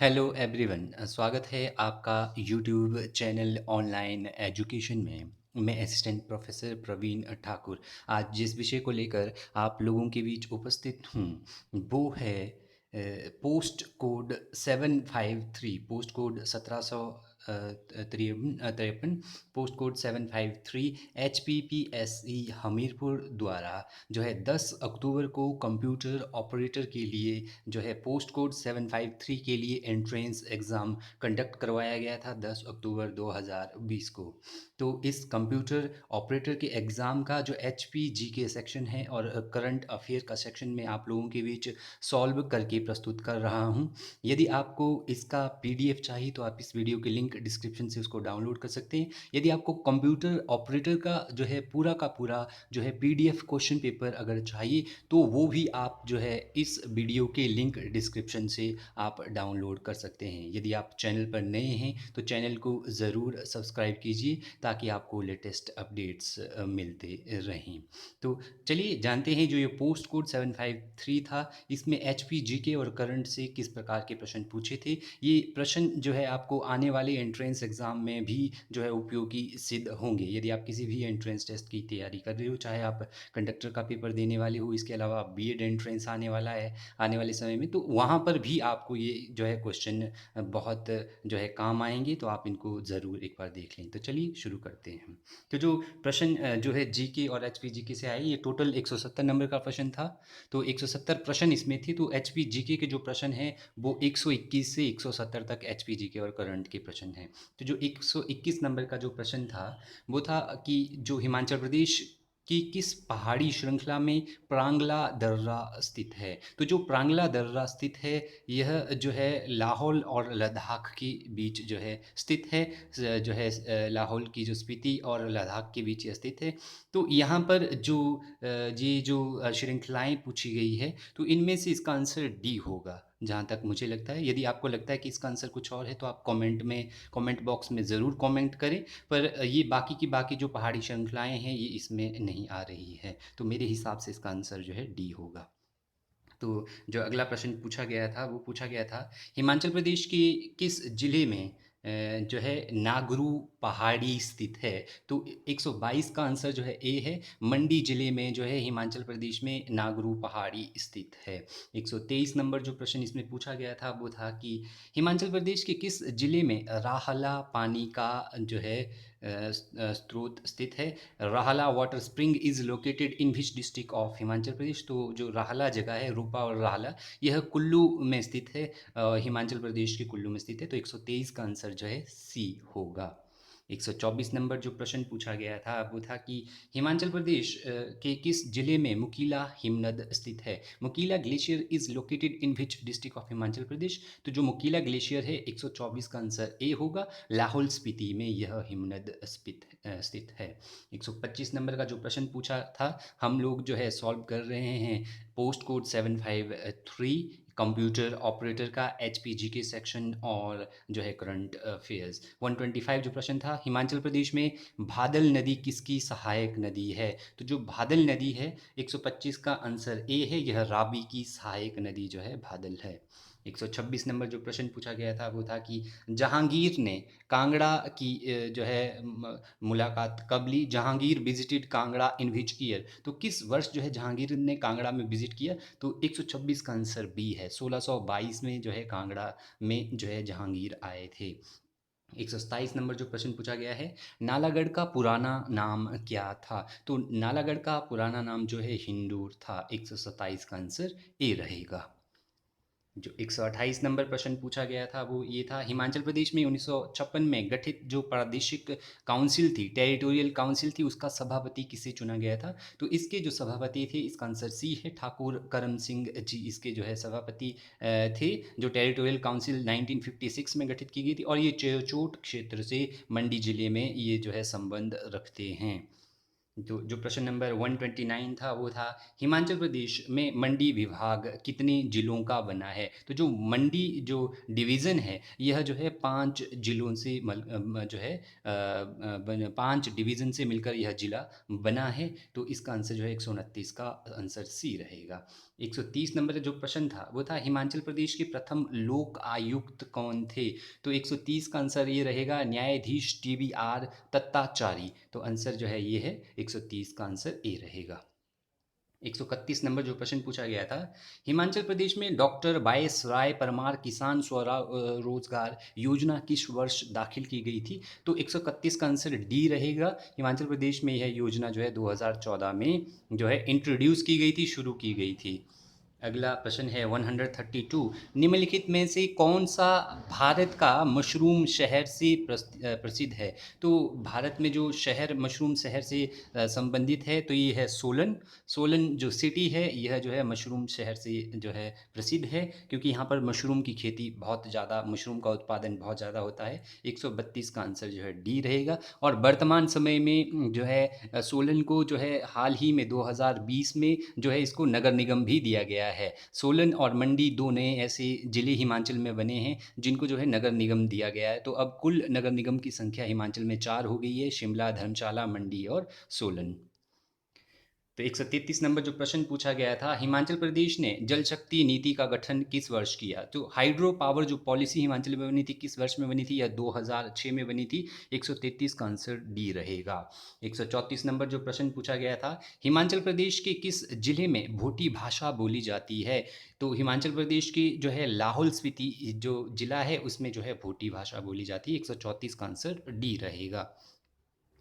Hello everyone, स्वागत है आपका यूट्यूब चैनल ऑनलाइन एजुकेशन में। मैं असिस्टेंट प्रोफेसर प्रवीण ठाकुर। आज जिस विषय को लेकर आप लोगों के बीच उपस्थित हूँ वो है post code 753, post code 1753, post code 753 HPPSC Hamirpur द्वारा जो है 10 अक्टूबर को कंप्यूटर ऑपरेटर के लिए जो है पोस्ट कोड 753 के लिए एंट्रेंस एग्ज़ाम कंडक्ट करवाया गया था 10 अक्टूबर 2020 को। तो इस कंप्यूटर ऑपरेटर के एग्ज़ाम का जो HPG के सेक्शन है और करंट अफेयर का सेक्शन में आप लोगों के बीच सॉल्व करके प्रस्तुत कर रहा हूं। यदि आपको इसका PDF चाहिए तो आप इस वीडियो के लिंक डिस्क्रिप्शन से उसको डाउनलोड कर सकते हैं। यदि आपको कंप्यूटर ऑपरेटर का जो है पूरा का पूरा जो है PDF क्वेश्चन पेपर अगर चाहिए तो वो भी आप जो है इस वीडियो के लिंक डिस्क्रिप्शन से आप डाउनलोड कर सकते हैं। यदि आप चैनल पर नए हैं तो चैनल को ज़रूर सब्सक्राइब कीजिए ताकि आपको लेटेस्ट अपडेट्स मिलते रहें। तो चलिए जानते हैं, जो ये पोस्ट कोड 753 था इसमें HPGK और करंट से किस प्रकार के प्रश्न पूछे थे। ये प्रश्न जो है आपको आने वाले एंट्रेंस एग्ज़ाम में भी जो है उपयोगी सिद्ध होंगे। यदि आप किसी भी एंट्रेंस टेस्ट की तैयारी कर रहे हो, चाहे आप कंडक्टर का पेपर देने वाले हो, इसके अलावा B.Ed एंट्रेंस आने वाला है आने वाले समय में, तो वहाँ पर भी आपको ये जो है क्वेश्चन बहुत जो है काम आएंगे। तो आप इनको ज़रूर एक बार देख लें। तो चलिए शुरू करते हैं। तो जो प्रश्न जो है GK और HPGK से आए, ये टोटल 170 नंबर का प्रश्न था। तो 170 प्रश्न इसमें थे। तो HPGK के जो प्रश्न हैं वो 121 से 170 तक HPGK और करंट के प्रश्न हैं। तो जो 121 नंबर का जो प्रश्न था वो था कि जो हिमाचल प्रदेश कि किस पहाड़ी श्रृंखला में प्रांगला दर्रा स्थित है। तो जो प्रांगला दर्रा स्थित है यह जो है लाहौल और लद्दाख के बीच जो है स्थित है। जो है लाहौल की जो स्पीति और लद्दाख के बीच यह स्थित है। तो यहाँ पर जो ये जो श्रृंखलाएं पूछी गई है तो इनमें से इसका आंसर डी होगा जहाँ तक मुझे लगता है। यदि आपको लगता है कि इसका आंसर कुछ और है तो आप कमेंट बॉक्स में ज़रूर कमेंट करें। पर ये बाकी की बाकी जो पहाड़ी श्रृंखलाएं हैं ये इसमें नहीं आ रही है। तो मेरे हिसाब से इसका आंसर जो है डी होगा। तो जो अगला प्रश्न पूछा गया था वो पूछा गया था, हिमाचल प्रदेश के किस जिले में जो है नागरू पहाड़ी स्थित है। तो 122 का आंसर जो है ए है। मंडी जिले में जो है हिमाचल प्रदेश में नागरू पहाड़ी स्थित है। 123 नंबर जो प्रश्न इसमें पूछा गया था वो था कि हिमाचल प्रदेश के किस जिले में राहला पानी का जो है स्रोत स्थित है। Rahla water spring is located in which district of Himachal Pradesh. तो जो राहला जगह है, रूपा और राहला, यह कुल्लू में स्थित है। हिमाचल प्रदेश के कुल्लू में स्थित है। तो 123 का आंसर जो है सी होगा। 124 नंबर जो प्रश्न पूछा गया था वो था कि हिमाचल प्रदेश के किस जिले में मुकीला हिमनद स्थित है। Mukila glacier is located in which district of Himachal Pradesh. तो जो मुकीला ग्लेशियर है 124 का आंसर ए होगा। लाहौल स्पीति में यह हिमनद स्थित है। 125 नंबर का जो प्रश्न पूछा था हम लोग जो है सॉल्व कर रहे हैं पोस्ट कोड 753 कंप्यूटर ऑपरेटर का HPG के सेक्शन और जो है करंट अफेयर्स। 125 जो प्रश्न था, हिमाचल प्रदेश में भादल नदी किसकी सहायक नदी है। तो जो भादल नदी है 125 का आंसर ए है। यह रावी की सहायक नदी जो है भादल है। 126 नंबर जो प्रश्न पूछा गया था वो था कि जहांगीर ने कांगड़ा की जो है मुलाकात कब ली। Jahangir visited Kangra in which year. तो किस वर्ष जो है जहांगीर ने कांगड़ा में विजिट किया। तो 126 का आंसर बी है। 1622 में जो है कांगड़ा में जो है जहांगीर आए थे। 127 नंबर जो प्रश्न पूछा गया है, नालागढ़ का पुराना नाम क्या था। तो नालागढ़ का पुराना नाम जो है हिंदूर था। 127 का आंसर ए रहेगा। जो 128 नंबर प्रश्न पूछा गया था वो ये था, हिमाचल प्रदेश में 1956 में गठित जो प्रादेशिक काउंसिल थी, टेरिटोरियल काउंसिल थी, उसका सभापति किसे चुना गया था। तो इसके जो सभापति थे इसका आंसर सी है, ठाकुर करम सिंह जी इसके जो है सभापति थे। जो टेरिटोरियल काउंसिल 1956 में गठित की गई थी और ये चेचोट क्षेत्र से मंडी जिले में ये जो है संबंध रखते हैं। तो जो प्रश्न नंबर 129 था वो था हिमाचल प्रदेश में मंडी विभाग कितने जिलों का बना है। तो जो मंडी जो डिवीज़न है यह जो है 5 जिलों से जो है 5 डिवीज़न से मिलकर यह ज़िला बना है। तो इसका आंसर जो है 129 का आंसर सी रहेगा। 130 नंबर जो प्रश्न था वो था हिमाचल प्रदेश के प्रथम लोक आयुक्त कौन थे। तो 130 का आंसर ये रहेगा न्यायाधीश TBR तत्ताचारी। तो आंसर जो है ये है 130 का आंसर ए रहेगा। 131 नंबर जो प्रश्न पूछा गया था हिमाचल प्रदेश में डॉक्टर वायस राय परमार किसान रोजगार योजना किस वर्ष दाखिल की गई थी। तो 131 का आंसर डी रहेगा। हिमाचल प्रदेश में यह योजना जो है 2014 में जो है इंट्रोड्यूस की गई थी, शुरू की गई थी। अगला प्रश्न है 132 निम्नलिखित में से कौन सा भारत का मशरूम शहर से प्रसिद्ध है। तो भारत में जो शहर मशरूम शहर से संबंधित है तो ये है सोलन। सोलन जो सिटी है यह जो है मशरूम शहर से जो है प्रसिद्ध है, क्योंकि यहाँ पर मशरूम की खेती बहुत ज़्यादा, मशरूम का उत्पादन बहुत ज़्यादा होता है। 132 का आंसर जो है डी रहेगा। और वर्तमान समय में जो है सोलन को जो है हाल ही में 2020 में जो है इसको नगर निगम भी दिया गया है। सोलन और मंडी दो नए ऐसे ज़िले हिमाचल में बने हैं जिनको जो है नगर निगम दिया गया है। तो अब कुल नगर निगम की संख्या हिमाचल में 4 हो गई है, शिमला, धर्मशाला, मंडी और सोलन। तो 133 नंबर जो प्रश्न पूछा गया था हिमाचल प्रदेश ने जल शक्ति नीति का गठन किस वर्ष किया। तो हाइड्रो पावर जो पॉलिसी हिमाचल में बनी थी किस वर्ष में बनी थी, या 2006 में बनी थी। 133 का आंसर डी रहेगा। 134 नंबर जो प्रश्न पूछा गया था हिमाचल प्रदेश के किस जिले में भोटी भाषा बोली जाती है। तो हिमाचल प्रदेश की जो है लाहौल स्पीति जो जिला है उसमें जो है भोटी भाषा बोली जाती है। 134 का आंसर डी रहेगा।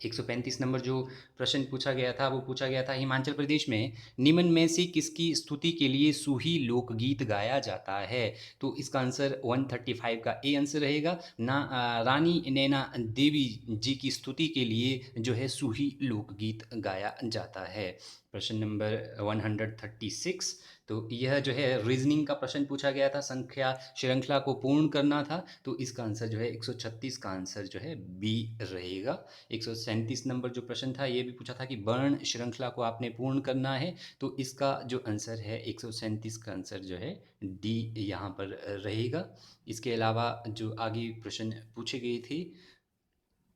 135 नंबर जो प्रश्न पूछा गया था वो पूछा गया था हिमाचल प्रदेश में निम्न में से किसकी स्तुति के लिए सूही लोकगीत गाया जाता है। तो इसका आंसर 135 का ए आंसर रहेगा ना। रानी नैना देवी जी की स्तुति के लिए जो है सूही लोकगीत गाया जाता है। प्रश्न नंबर 136 तो यह जो है रीजनिंग का प्रश्न पूछा गया था, संख्या श्रृंखला को पूर्ण करना था। तो इसका आंसर जो है 136 का आंसर जो है बी रहेगा। 137 नंबर जो प्रश्न था ये भी पूछा था कि वर्ण श्रृंखला को आपने पूर्ण करना है। तो इसका जो आंसर है 137 का आंसर जो है डी यहाँ पर रहेगा। इसके अलावा जो आगे प्रश्न पूछे गए थे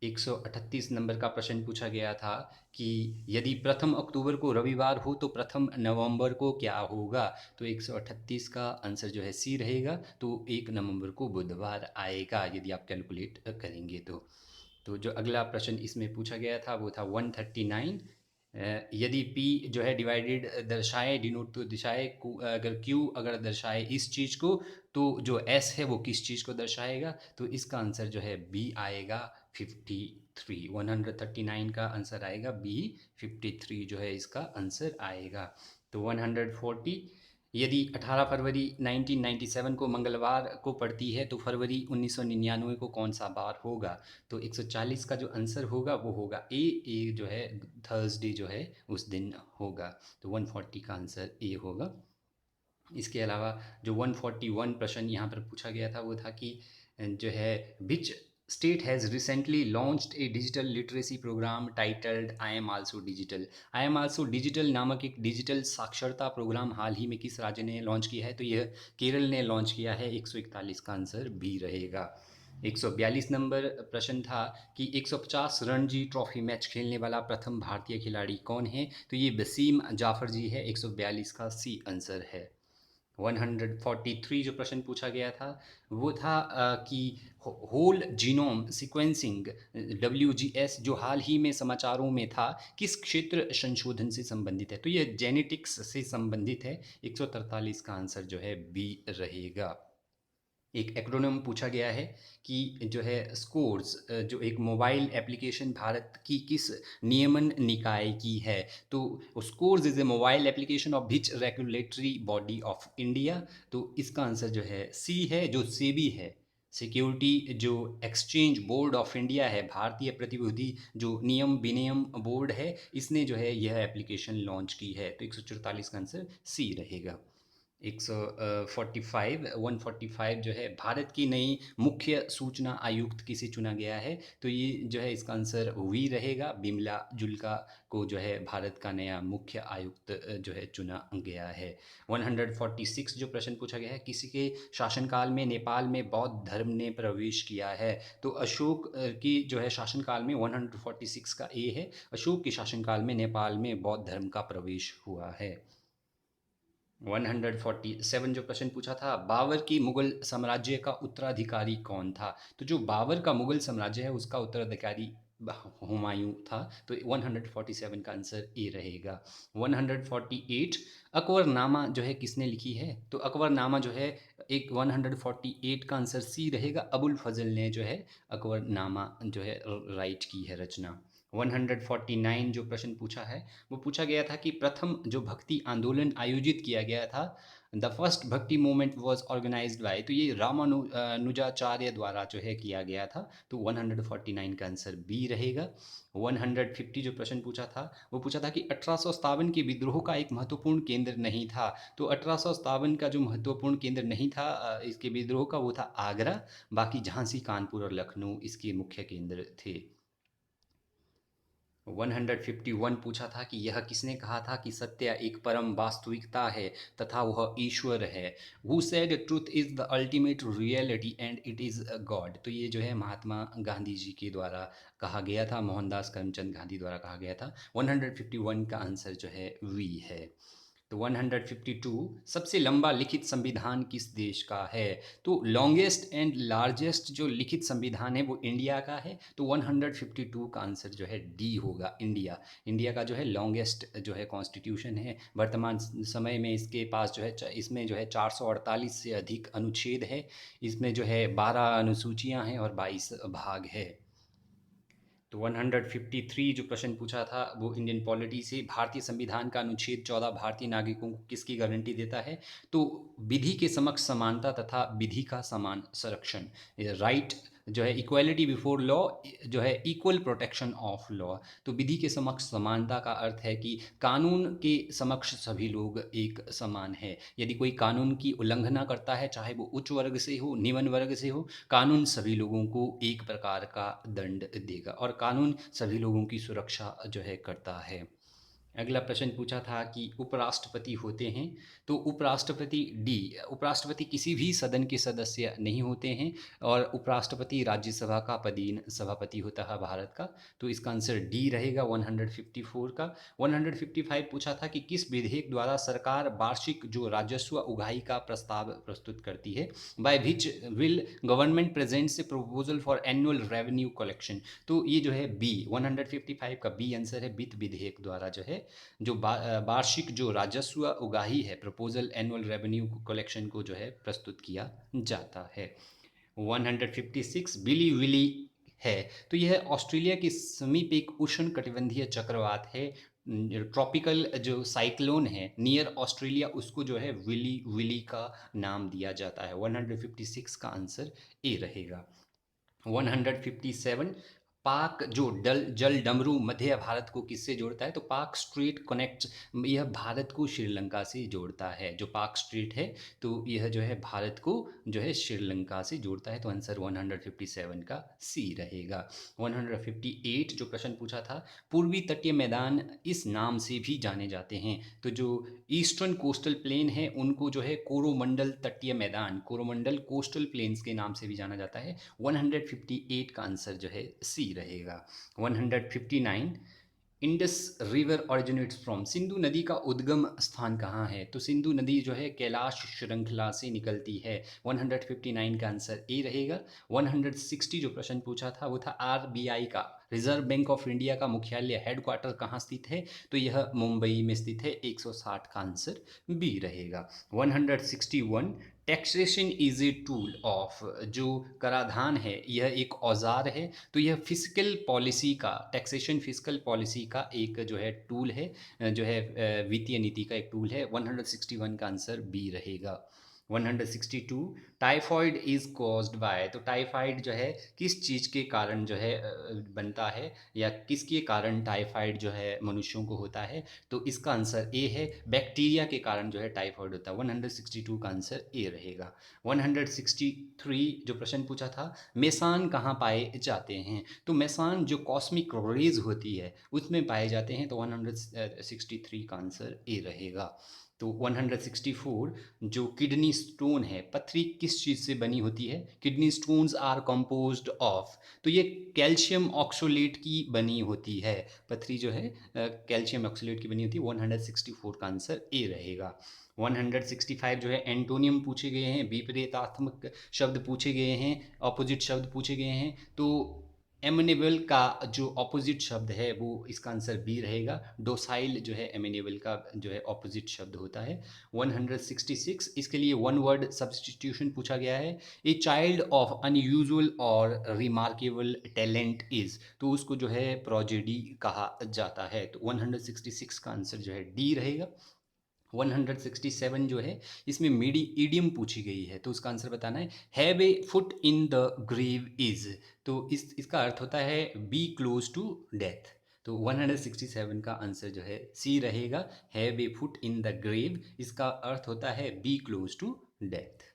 138 नंबर का प्रश्न पूछा गया था कि यदि प्रथम अक्टूबर को रविवार हो तो प्रथम नवंबर को क्या होगा। तो 138 का आंसर जो है सी रहेगा। तो 1 नवंबर को बुधवार आएगा यदि आप कैलकुलेट करेंगे तो जो अगला प्रश्न इसमें पूछा गया था वो था 139 यदि P जो है डिवाइडेड दर्शाए डिनोट तो दिशाए अगर Q अगर दर्शाए इस चीज़ को तो जो S है वो किस चीज़ को दर्शाएगा। तो इसका आंसर जो है B आएगा 53। 139 का आंसर आएगा B 53 जो है इसका आंसर आएगा। तो 140 यदि 18 फरवरी 1997 को मंगलवार को पड़ती है तो फरवरी 1999 को कौन सा बार होगा। तो 140 का जो आंसर होगा वो होगा ए जो है थर्सडे जो है उस दिन होगा। तो 140 का आंसर ए होगा। इसके अलावा जो 141 प्रश्न यहाँ पर पूछा गया था वो था कि जो है which state has recently launched a digital literacy programme titled I am also digital. I am also digital नामक एक डिजिटल साक्षरता प्रोग्राम हाल ही में किस राज्य ने लॉन्च किया है। तो यह केरल ने लॉन्च किया है। 141 का आंसर बी रहेगा। 142 नंबर प्रश्न था कि 150 रणजी ट्रॉफी मैच खेलने वाला प्रथम भारतीय खिलाड़ी कौन है। तो ये वसीम जाफर जी है। 142 का सी आंसर है। 143 जो प्रश्न पूछा गया था वो था कि होल जीनोम सीक्वेंसिंग WGS जो हाल ही में समाचारों में था किस क्षेत्र संशोधन से संबंधित है। तो ये जेनेटिक्स से संबंधित है। 143 का आंसर जो है बी रहेगा। एक एक्रोनिम पूछा गया है कि जो है स्कोर्स जो एक मोबाइल एप्लीकेशन भारत की किस नियमन निकाय की है। तो scores is a mobile application of which regulatory body of India. तो इसका आंसर जो है सी है जो सेबी है, सिक्योरिटी जो एक्सचेंज बोर्ड ऑफ इंडिया है, भारतीय प्रतिभूति जो नियम विनियम बोर्ड है, इसने जो है यह एप्लीकेशन लॉन्च की है। तो 144 का आंसर सी रहेगा। 145 145 जो है भारत की नई मुख्य सूचना आयुक्त किसे चुना गया है? तो ये जो है इसका आंसर वी रहेगा। बिमला जुल्का को जो है भारत का नया मुख्य आयुक्त जो है चुना गया है। 146 जो प्रश्न पूछा गया है, किसी के शासनकाल में नेपाल में बौद्ध धर्म ने प्रवेश किया है? तो अशोक की जो है शासनकाल में 146 का ए है। अशोक के शासनकाल में नेपाल में बौद्ध धर्म का प्रवेश हुआ है। 147 जो प्रश्न पूछा था, बाबर की मुगल साम्राज्य का उत्तराधिकारी कौन था? तो जो बाबर का मुगल साम्राज्य है उसका उत्तराधिकारी हुमायूं था। तो 147 का आंसर ए रहेगा। 148 अकबरनामा जो है किसने लिखी है? तो अकबरनामा जो है एक 148 का आंसर सी रहेगा। अबुल फजल ने जो है अकबरनामा जो है राइट की है रचना। 149 जो प्रश्न पूछा है वो पूछा गया था कि प्रथम जो भक्ति आंदोलन आयोजित किया गया था, द फर्स्ट भक्ति मूवमेंट वाज ऑर्गेनाइज्ड बाय, तो ये रामानुजाचार्य द्वारा जो है किया गया था। तो 149 का आंसर बी रहेगा। 150 जो प्रश्न पूछा था वो पूछा था कि 1857 के विद्रोह का एक महत्वपूर्ण केंद्र नहीं था। तो 1857 का जो महत्वपूर्ण केंद्र नहीं था इसके विद्रोह का, वो था आगरा। बाकी झांसी, कानपुर और लखनऊ इसके मुख्य केंद्र थे। 151 पूछा था कि यह किसने कहा था कि सत्य एक परम वास्तविकता है तथा वह ईश्वर है? Who said truth is the ultimate reality and it is God? तो ये जो है महात्मा गांधी जी के द्वारा कहा गया था, मोहनदास करमचंद गांधी द्वारा कहा गया था। 151 का आंसर जो है वी है। तो 152 सबसे लंबा लिखित संविधान किस देश का है? तो लॉन्गेस्ट एंड लार्जेस्ट जो लिखित संविधान है वो इंडिया का है। तो 152 का आंसर जो है डी होगा, इंडिया। इंडिया का जो है लॉन्गेस्ट जो है कॉन्स्टिट्यूशन है। वर्तमान समय में इसके पास जो है इसमें जो है 448 से अधिक अनुच्छेद है। इसमें जो है 12 अनुसूचियां हैं और 22 भाग है। तो 153 जो प्रश्न पूछा था वो इंडियन पॉलिटी से, भारतीय संविधान का अनुच्छेद 14 भारतीय नागरिकों को किसकी गारंटी देता है? तो विधि के समक्ष समानता तथा विधि का समान संरक्षण, राइट जो है इक्वालिटी बिफोर लॉ, जो है इक्वल प्रोटेक्शन ऑफ लॉ। तो विधि के समक्ष समानता का अर्थ है कि कानून के समक्ष सभी लोग एक समान है। यदि कोई कानून की उल्लंघना करता है, चाहे वो उच्च वर्ग से हो निम्न वर्ग से हो, कानून सभी लोगों को एक प्रकार का दंड देगा और कानून सभी लोगों की सुरक्षा जो है करता है। अगला प्रश्न पूछा था कि उपराष्ट्रपति होते हैं, तो उपराष्ट्रपति डी, उपराष्ट्रपति किसी भी सदन के सदस्य नहीं होते हैं और उपराष्ट्रपति राज्यसभा का पदीन सभापति होता है भारत का। तो इसका आंसर डी रहेगा 154 का। 155 पूछा था कि किस विधेयक द्वारा सरकार वार्षिक जो राजस्व उगाही का प्रस्ताव प्रस्तुत करती है? By which will government presents A proposal for annual revenue collection? तो ये जो है बी, 155 का बी आंसर है। वित्त विधेयक द्वारा जो है जो वार्षिक जो राजस्व उगाही है, प्रपोजल एनुअल रेवेन्यू कलेक्शन को जो है प्रस्तुत किया जाता है। 156 बिली विली है, तो यह ऑस्ट्रेलिया के समीप एक उष्ण कटिबंधीय चक्रवात है। ट्रॉपिकल जो साइक्लोन है नियर ऑस्ट्रेलिया, उसको जो है विली विली का नाम दिया जाता है। 156 का आंसर ए रहेगा। 157 पाक जो जल डमरू मध्य भारत को किससे जोड़ता है? तो पाक स्ट्रीट कनेक्ट, यह भारत को श्रीलंका से जोड़ता है। जो पाक स्ट्रीट है तो यह जो है भारत को जो है श्रीलंका से जोड़ता है। तो आंसर 157 का सी रहेगा। 158 जो प्रश्न पूछा था, पूर्वी तटीय मैदान इस नाम से भी जाने जाते हैं। तो जो ईस्टर्न कोस्टल प्लेन है उनको जो है कोरोमंडल तटीय मैदान, कोरोमंडल कोस्टल प्लेन्स के नाम से भी जाना जाता है। 158 का आंसर जो है सी रहेगा। 159 Indus river originates from, Sindhu नदी का उद्गम स्थान कहाँ है? तो सिंधु नदी जो है कैलाश श्रृंखला से निकलती है। 159 का आंसर ए रहेगा। 160 जो प्रश्न पूछा था वो था आरबीआई का, रिजर्व बैंक ऑफ इंडिया का मुख्यालय हेडक्वार्टर कहाँ स्थित है? तो यह मुंबई में स्थित है। 160 का आंसर बी रहेगा। 161 taxation is a tool of, जो कराधान है यह एक औजार है। तो यह फिजिकल पॉलिसी का, टैक्सेशन फिजिकल पॉलिसी का एक जो है टूल है, जो है वित्तीय नीति का एक टूल है। 161 का आंसर बी रहेगा। 162 टाइफॉइड इज कॉज्ड बाय, तो टाइफाइड जो है किस चीज़ के कारण जो है बनता है, या किसके कारण टाइफाइड जो है मनुष्यों को होता है? तो इसका आंसर ए है, बैक्टीरिया के कारण जो है टाइफॉइड होता है। 162 का आंसर ए रहेगा। 163 जो प्रश्न पूछा था, मेसान कहाँ पाए जाते हैं? तो मेसान जो कॉस्मिक रेज होती है उसमें पाए जाते हैं, तो 163 का आंसर ए रहेगा। तो 164 जो किडनी स्टोन है, पथरी किस चीज़ से बनी होती है? Kidney stones are composed of, तो ये कैल्शियम ऑक्सोलेट की बनी होती है। पथरी जो है कैल्शियम ऑक्सोलेट की बनी होती है। 164 का आंसर ए रहेगा। 165 जो है एंटोनियम पूछे गए हैं, विपरीतात्मक शब्द पूछे गए हैं, ऑपोजिट शब्द पूछे गए हैं। तो एमिनेबल का जो ऑपोजिट शब्द है वो इसका आंसर बी रहेगा। डोसाइल जो है एमिनेबल का जो है ऑपोजिट शब्द होता है। 166 इसके लिए वन वर्ड सब्सटीट्यूशन पूछा गया है। ए चाइल्ड ऑफ अनयूजुअल और रिमार्केबल टैलेंट इज, तो उसको जो है प्रोजेडी कहा जाता है। तो 166 का आंसर जो है डी रहेगा। 167 जो है इसमें मीडी ईडियम पूछी गई है, तो उसका आंसर बताना है। Have a foot in the grave is, तो इसका अर्थ होता है बी क्लोज टू डेथ। तो 167 का आंसर जो है सी रहेगा। Have a foot in the grave, इसका अर्थ होता है बी क्लोज टू डेथ।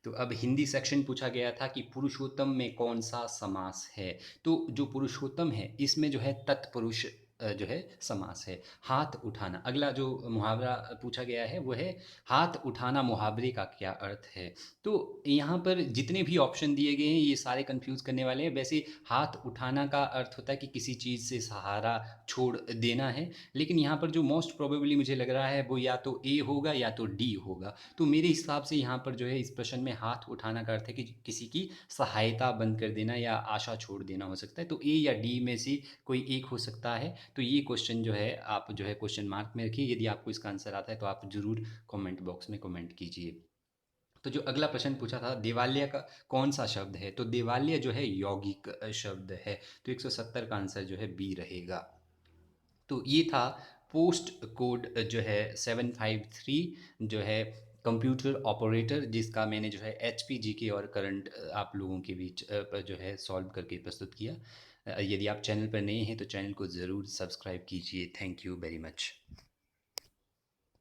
तो अब हिंदी सेक्शन पूछा गया था कि पुरुषोत्तम में कौन सा समास है? तो जो पुरुषोत्तम है इसमें जो है तत्पुरुष जो है समास है। हाथ उठाना, अगला जो मुहावरा पूछा गया है वो है हाथ उठाना, मुहावरे का क्या अर्थ है? तो यहाँ पर जितने भी ऑप्शन दिए गए हैं ये सारे कंफ्यूज करने वाले हैं। वैसे हाथ उठाना का अर्थ होता है कि किसी चीज़ से सहारा छोड़ देना है, लेकिन यहाँ पर जो मोस्ट प्रोबेबली मुझे लग रहा है वो या तो ए होगा या तो डी होगा। तो मेरे हिसाब से यहाँ पर जो है इस प्रश्न में हाथ उठाना का अर्थ है कि किसी की सहायता बंद कर देना या आशा छोड़ देना हो सकता है। तो ए या डी में से कोई एक हो सकता है। तो ये क्वेश्चन जो है आप जो है क्वेश्चन मार्क में रखिए। यदि आपको इसका आंसर आता है तो आप ज़रूर कमेंट बॉक्स में कमेंट कीजिए। तो जो अगला प्रश्न पूछा था, दिवालिया का कौन सा शब्द है? तो दिवालिया जो है यौगिक शब्द है। तो 170 का आंसर जो है बी रहेगा। तो ये था पोस्ट कोड जो है 753 जो है कंप्यूटर ऑपरेटर, जिसका मैंने जो है एच पी जी के और करंट आप लोगों के बीच जो है सॉल्व करके प्रस्तुत किया। यदि आप चैनल पर नए हैं तो चैनल को ज़रूर सब्सक्राइब कीजिए। Thank you very much.